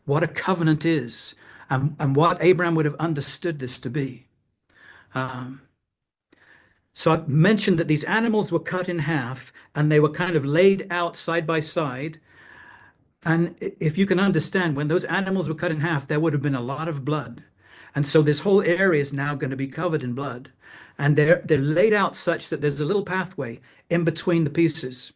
what a covenant is and what Abraham would have understood this to be. So I've mentioned that these animals were cut in half and they were kind of laid out side by side. And if you can understand, when those animals were cut in half, there would have been a lot of blood. And so this whole area is now going to be covered in blood. And they're laid out such that there's a little pathway in between the pieces.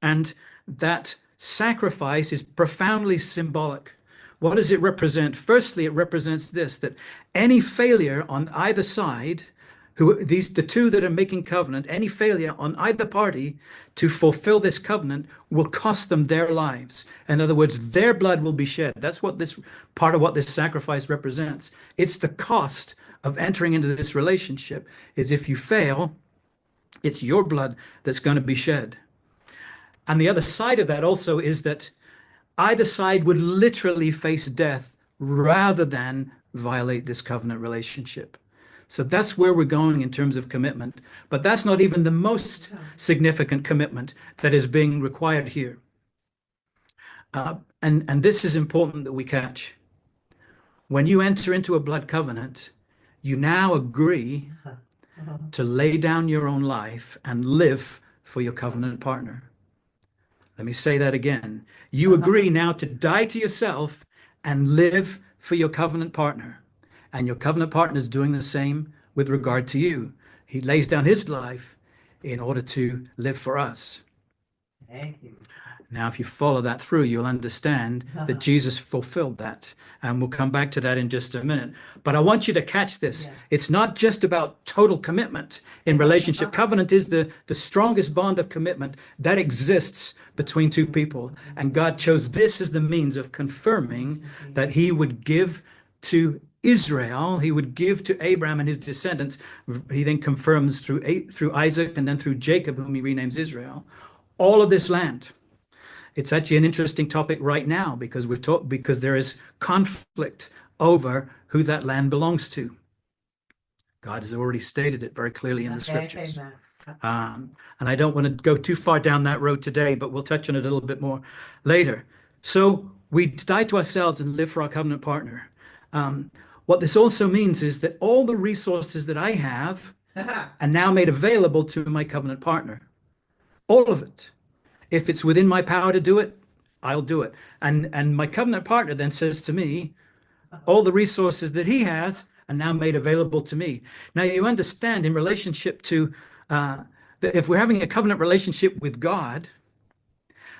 And that sacrifice is profoundly symbolic. What does it represent? Firstly, it represents this, that any failure on either side, the two that are making covenant, any failure on either party to fulfill this covenant will cost them their lives. In other words, their blood will be shed. That's what this part of what this sacrifice represents. It's the cost of entering into this relationship, is if you fail, it's your blood that's going to be shed. And the other side of that also is that either side would literally face death rather than violate this covenant relationship. So that's where we're going in terms of commitment. But that's not even the most significant commitment that is being required here. And this is important that we catch. When you enter into a blood covenant, you now agree to lay down your own life and live for your covenant partner. Let me say that again. You agree now to die to yourself and live for your covenant partner. And your covenant partner is doing the same with regard to you. He lays down his life in order to live for us. Thank you. Now, if you follow that through, you'll understand that Jesus fulfilled that. And we'll come back to that in just a minute. But I want you to catch this. Yeah. It's not just about total commitment in relationship. Covenant is the strongest bond of commitment that exists between two people. And God chose this as the means of confirming that he would give to Israel, he would give to Abraham and his descendants. He then confirms through Isaac and then through Jacob, whom he renames Israel, all of this land. It's actually an interesting topic right now because there is conflict over who that land belongs to. God has already stated it very clearly in the scriptures. And I don't want to go too far down that road today, but we'll touch on it a little bit more later. So we die to ourselves and live for our covenant partner. What this also means is that all the resources that I have are now made available to my covenant partner. All of it. If it's within my power to do it, I'll do it. And my covenant partner then says to me, all the resources that he has are now made available to me. Now you understand in relationship to, that if we're having a covenant relationship with God,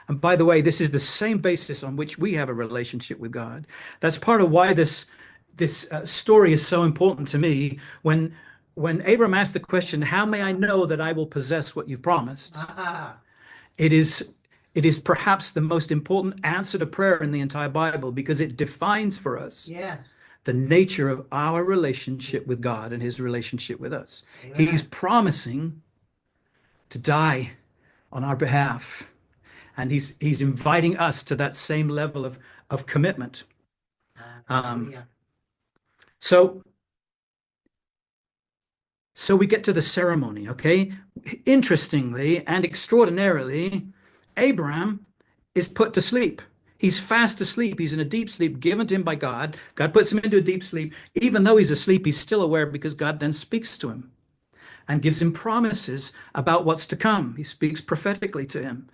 and by the way, this is the same basis on which we have a relationship with God. That's part of why this story is so important to me. When Abram asked the question, how may I know that I will possess what you've promised? It is perhaps the most important answer to prayer in the entire Bible because it defines for us the nature of our relationship with God and his relationship with us. He's promising to die on our behalf. And he's inviting us to that same level of commitment. So we get to the ceremony, okay? Interestingly and extraordinarily, Abraham is put to sleep. He's fast asleep. He's in a deep sleep given to him by God. God puts him into a deep sleep. Even though he's asleep, he's still aware because God then speaks to him and gives him promises about what's to come. He speaks prophetically to him.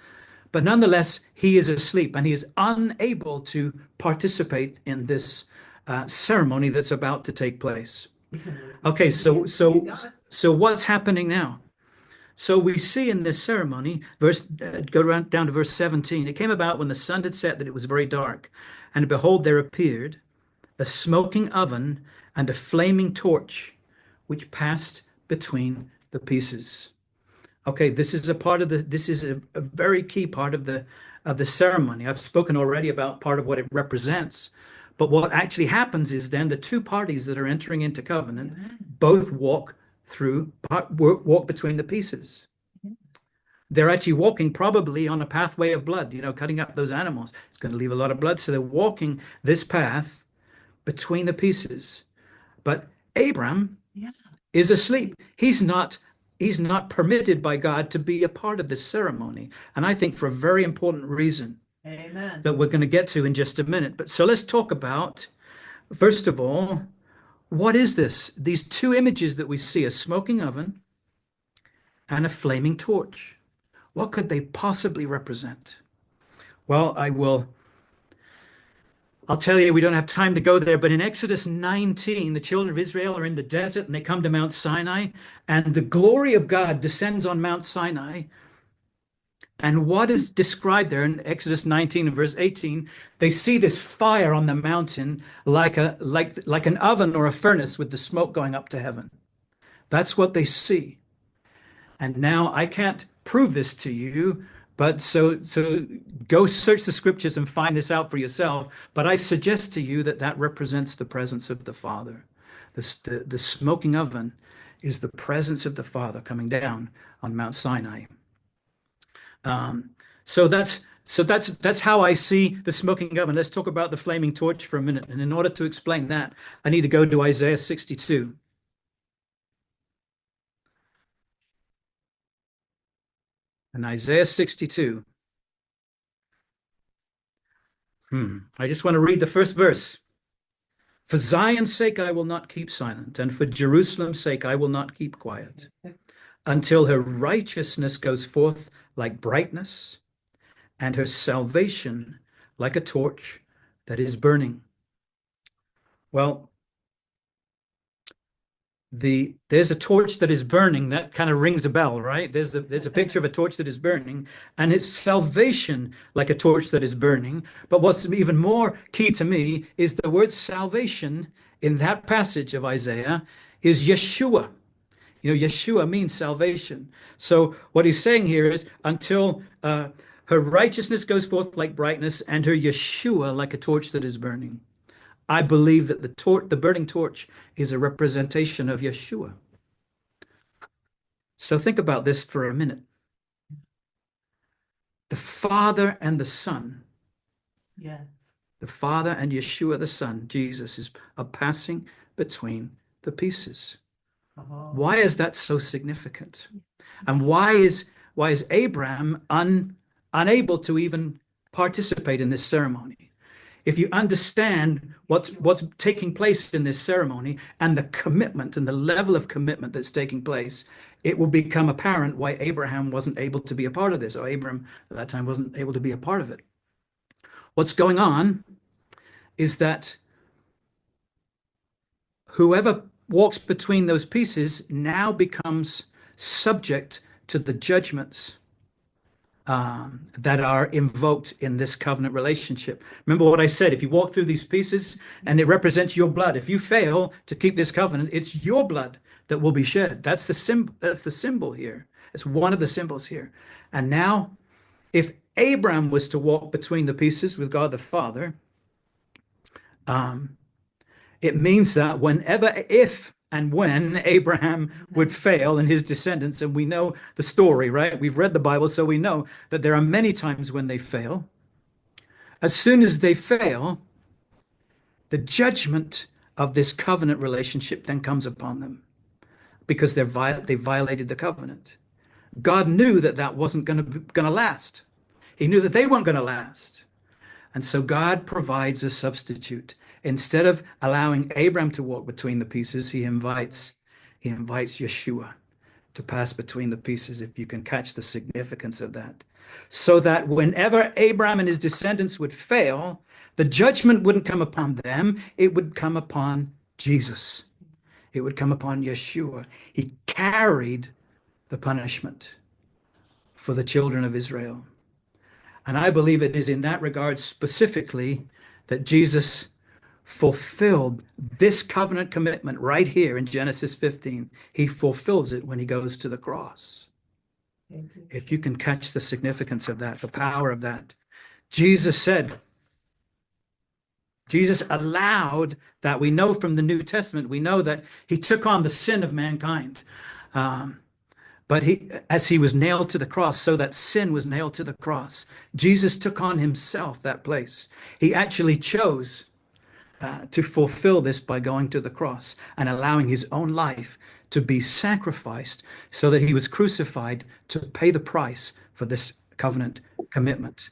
But nonetheless, he is asleep and he is unable to participate in this ceremony that's about to take place. Okay, so what's happening now? So we see in this ceremony, down to verse 17, it came about when the sun had set that it was very dark, and behold, there appeared a smoking oven and a flaming torch, which passed between the pieces. Okay, this is a very key part of the ceremony. I've spoken already about part of what it represents. But what actually happens is then the two parties that are entering into covenant both walk between the pieces. They're actually walking probably on a pathway of blood, cutting up those animals. It's going to leave a lot of blood. So they're walking this path between the pieces. But Abram is asleep. He's not permitted by God to be a part of this ceremony. And I think for a very important reason. Amen. that we're going to get to in just a minute. But so let's talk about, first of all, what is this? These two images that we see, a smoking oven and a flaming torch. What could they possibly represent? Well, I'll tell you, we don't have time to go there, but in Exodus 19, the children of Israel are in the desert and they come to Mount Sinai, and the glory of God descends on Mount Sinai. And what is described there in Exodus 19 and verse 18, they see this fire on the mountain like an oven or a furnace with the smoke going up to heaven. That's what they see. And now I can't prove this to you, but so go search the scriptures and find this out for yourself. But I suggest to you that that represents the presence of the Father. The smoking oven is the presence of the Father coming down on Mount Sinai. So that's how I see the smoking oven. Let's talk about the flaming torch for a minute. And in order to explain that, I need to go to Isaiah 62. And Isaiah 62. I just want to read the first verse. For Zion's sake, I will not keep silent, and for Jerusalem's sake, I will not keep quiet, until her righteousness goes forth like brightness, and her salvation like a torch that is burning. Well, there's a torch that is burning. That kind of rings a bell, right? There's a picture of a torch that is burning, and it's salvation like a torch that is burning. But what's even more key to me is the word salvation in that passage of Isaiah is Yeshua. You know, Yeshua means salvation. So what he's saying here is until her righteousness goes forth like brightness and her Yeshua like a torch that is burning. I believe that the burning torch is a representation of Yeshua. So think about this for a minute. The Father and the Son. Yeah. The Father and Yeshua the Son, Jesus, are passing between the pieces. Why is that so significant? And why is Abraham unable to even participate in this ceremony? If you understand what's taking place in this ceremony and the commitment and the level of commitment that's taking place, it will become apparent why Abraham wasn't able to be a part of this, or Abram at that time wasn't able to be a part of it. What's going on is that whoever walks between those pieces now becomes subject to the judgments that are invoked in this covenant relationship. Remember what I said, if you walk through these pieces and it represents your blood, if you fail to keep this covenant, it's your blood that will be shed. That's the symbol here. It's one of the symbols here. And now, if Abraham was to walk between the pieces with God the Father, it means that if and when Abraham would fail and his descendants, and we know the story, right? We've read the Bible, so we know that there are many times when they fail. As soon as they fail, the judgment of this covenant relationship then comes upon them because they violated the covenant. God knew that wasn't going to last. He knew that they weren't going to last. And so God provides a substitute. Instead of allowing Abraham to walk between the pieces, he invites Yeshua to pass between the pieces, if you can catch the significance of that. So that whenever Abraham and his descendants would fail, the judgment wouldn't come upon them, it would come upon Jesus. It would come upon Yeshua. He carried the punishment for the children of Israel. And I believe it is in that regard specifically that Jesus fulfilled this covenant commitment right here in Genesis 15. He fulfills it when he goes to the cross. If you can catch the significance of that, the power of that. Jesus allowed that. We know from the New Testament, we know that he took on the sin of mankind. But as he was nailed to the cross, so that sin was nailed to the cross, Jesus took on himself that place. He actually chose to fulfill this by going to the cross and allowing his own life to be sacrificed so that he was crucified to pay the price for this covenant commitment.